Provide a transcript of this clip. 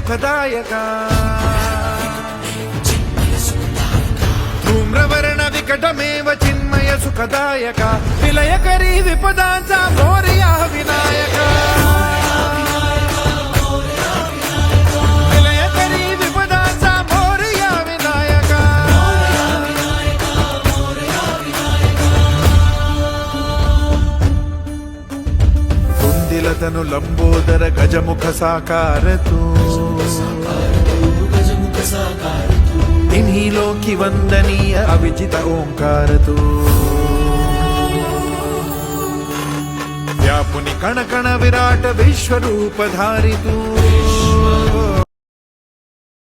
सुखदायका धूम्रवर्ण विकटमेव चिन्मय सुखदायका विलयकरी विपदांचा मोरया विनायका विलयकरी विपदांचा मोरया विनायका कुंदिलतनु लंबोदर गजमुख साकार तू तिन्ही लोकी वंदनीय अविजित ओंकार तू व्यापुनी कण कण विराट विश्वरूप धारी तू